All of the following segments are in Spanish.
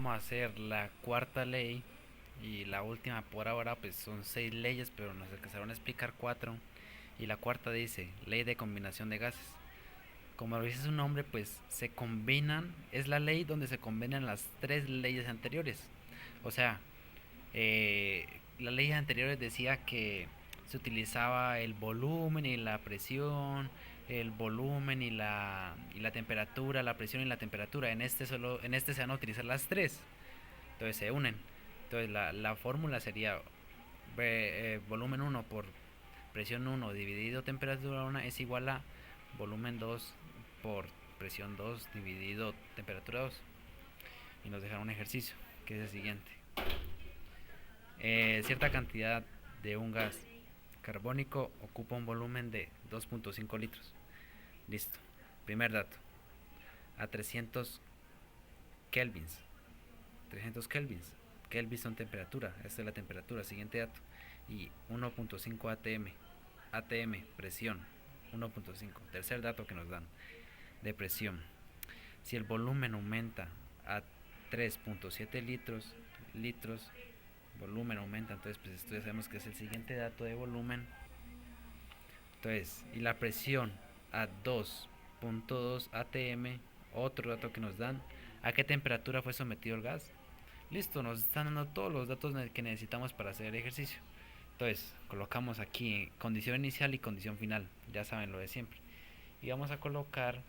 Vamos a hacer la cuarta ley y la última por ahora, pues son 6 leyes, pero nos alcanzaron a explicar 4. Y la cuarta dice, ley de combinación de gases. Como lo dice su nombre, pues se combinan, es la ley donde se combinan las 3 leyes anteriores. O sea, las leyes anteriores decía que se utilizaba el volumen y la presión, el volumen y la temperatura, la presión y la temperatura. En este se van a utilizar las 3, entonces se unen. Entonces la fórmula sería volumen 1 por presión 1 dividido temperatura 1 es igual a volumen 2 por presión 2 dividido temperatura 2. Y nos dejará un ejercicio, que es el siguiente. Cierta cantidad de un gas carbónico ocupa un volumen de 2.5 litros. Listo. Primer dato. A 300 kelvins. 300 kelvins. Kelvins son temperatura. Esta es la temperatura. Siguiente dato. Y 1.5 atm. ATM, presión. 1.5. Tercer dato que nos dan. De presión. Si el volumen aumenta a 3.7 litros, volumen aumenta, entonces pues esto ya sabemos que es el siguiente dato de volumen. Entonces, y la presión a 2.2 atm, otro dato que nos dan, ¿a qué temperatura fue sometido el gas? Listo, nos están dando todos los datos que necesitamos para hacer el ejercicio. Entonces, colocamos aquí condición inicial y condición final, ya saben lo de siempre. Y vamos a colocar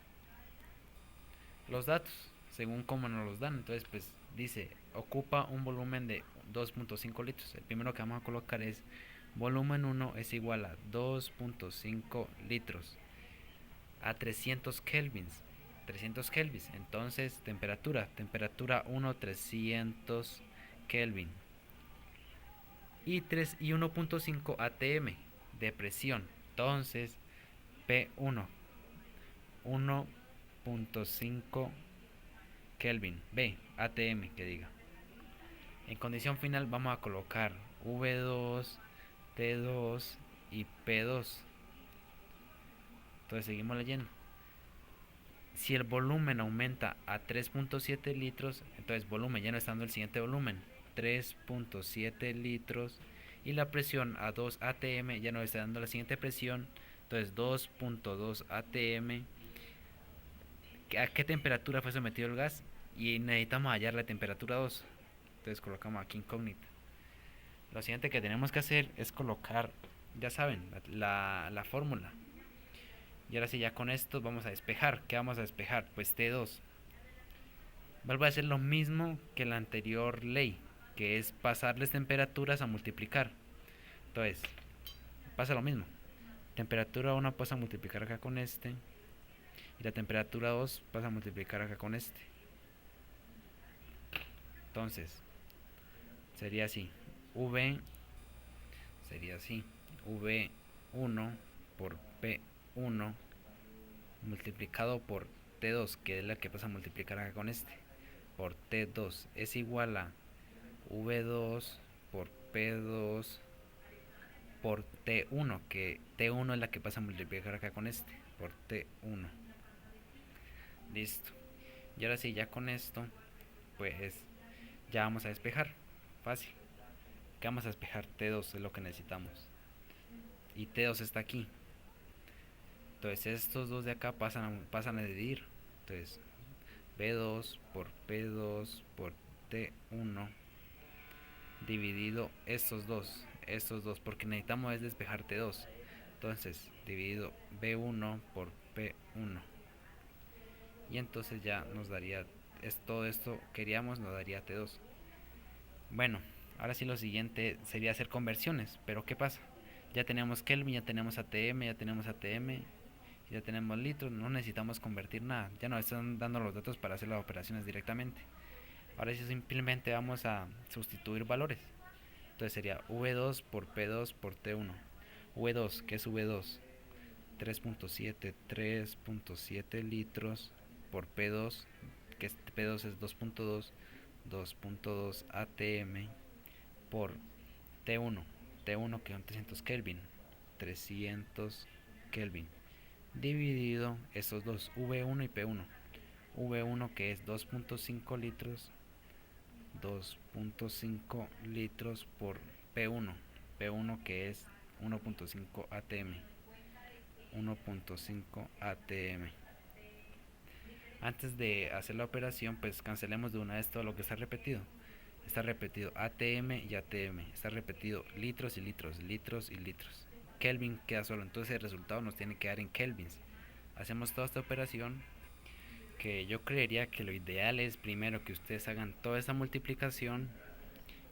los datos según cómo nos los dan. Entonces, pues dice, ocupa un volumen de 2.5 litros. El primero que vamos a colocar es volumen 1 es igual a 2.5 litros a 300 kelvins. 300 kelvins. Entonces, temperatura 1, 300 kelvin. Y 1.5 atm de presión. Entonces, P1, 1.5 Kelvin, B, ATM que diga. En condición final vamos a colocar V2, T2 y P2. Entonces seguimos leyendo. Si el volumen aumenta a 3.7 litros, entonces volumen, ya no está dando el siguiente volumen, 3.7 litros. Y la presión a 2 atm, ya nos está dando la siguiente presión, entonces 2.2 atm. ¿A qué temperatura fue sometido el gas? Y necesitamos hallar la temperatura 2. Entonces colocamos aquí incógnita. Lo siguiente que tenemos que hacer es colocar, ya saben, la fórmula. Y ahora sí, ya con esto vamos a despejar. ¿Qué vamos a despejar? Pues T2. Vuelvo a hacer lo mismo que la anterior ley, que es pasarles temperaturas a multiplicar. Entonces, pasa lo mismo. Temperatura 1 pasa a multiplicar acá con este. Y la temperatura 2 pasa a multiplicar acá con este. Entonces, sería así. V sería así. V1 por P1 multiplicado por T2, que es la que pasa a multiplicar acá con este, por T2 es igual a V2 por P2 por T1, que T1 es la que pasa a multiplicar acá con este, por T1. Listo. Y ahora sí, ya con esto, pues ya vamos a despejar. Fácil. Que vamos a despejar T2 es lo que necesitamos. Y T2 está aquí. Entonces estos dos de acá pasan a dividir. Entonces B2 por P2 por T1 dividido estos dos, porque necesitamos es despejar T2. Entonces dividido B1 por P1. Y entonces ya nos daría, todo esto queríamos, nos daría T2. Bueno, ahora sí lo siguiente sería hacer conversiones. Pero ¿qué pasa? Ya tenemos Kelvin, ya tenemos ATM, ya tenemos ATM, ya tenemos litros, no necesitamos convertir nada, ya nos están dando los datos para hacer las operaciones directamente. Ahora sí simplemente vamos a sustituir valores. Entonces sería V2 por P2 por T1. V2, ¿qué es V2? 3.7 litros por P2, que P2 es 2.2, 2.2 ATM por T1, T1 que son 300 Kelvin, 300 Kelvin dividido estos dos, V1 y P1. V1 que es 2.5 litros 2.5 litros por P1. P1 que es 1.5 atm. 1.5 atm. Antes de hacer la operación, pues cancelemos de una vez todo lo que está repetido. Está repetido atm y atm. Está repetido litros y litros, litros y litros. Kelvin queda solo, entonces el resultado nos tiene que dar en kelvins. Hacemos toda esta operación, que yo creería que lo ideal es primero que ustedes hagan toda esta multiplicación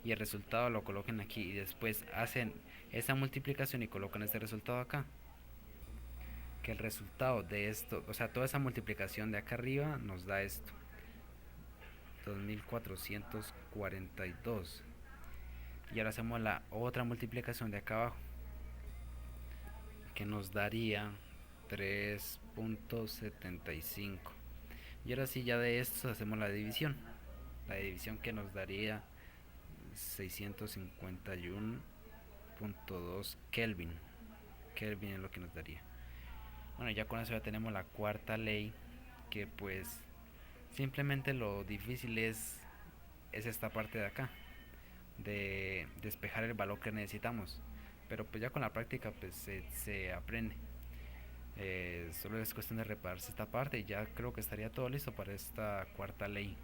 y el resultado lo coloquen aquí, y después hacen esa multiplicación y colocan este resultado acá. Que el resultado de esto, o sea, toda esa multiplicación de acá arriba nos da esto: 2442. Y ahora hacemos la otra multiplicación de acá abajo, que nos daría 3.75. Y ahora sí, ya de esto hacemos la división. La división que nos daría 651.2 Kelvin. Kelvin es lo que nos daría. Bueno, ya con eso ya tenemos la cuarta ley, que pues simplemente lo difícil es esta parte de acá, de despejar el valor que necesitamos. Pero pues ya con la práctica pues se aprende. Solo es cuestión de repararse esta parte y ya creo que estaría todo listo para esta cuarta ley.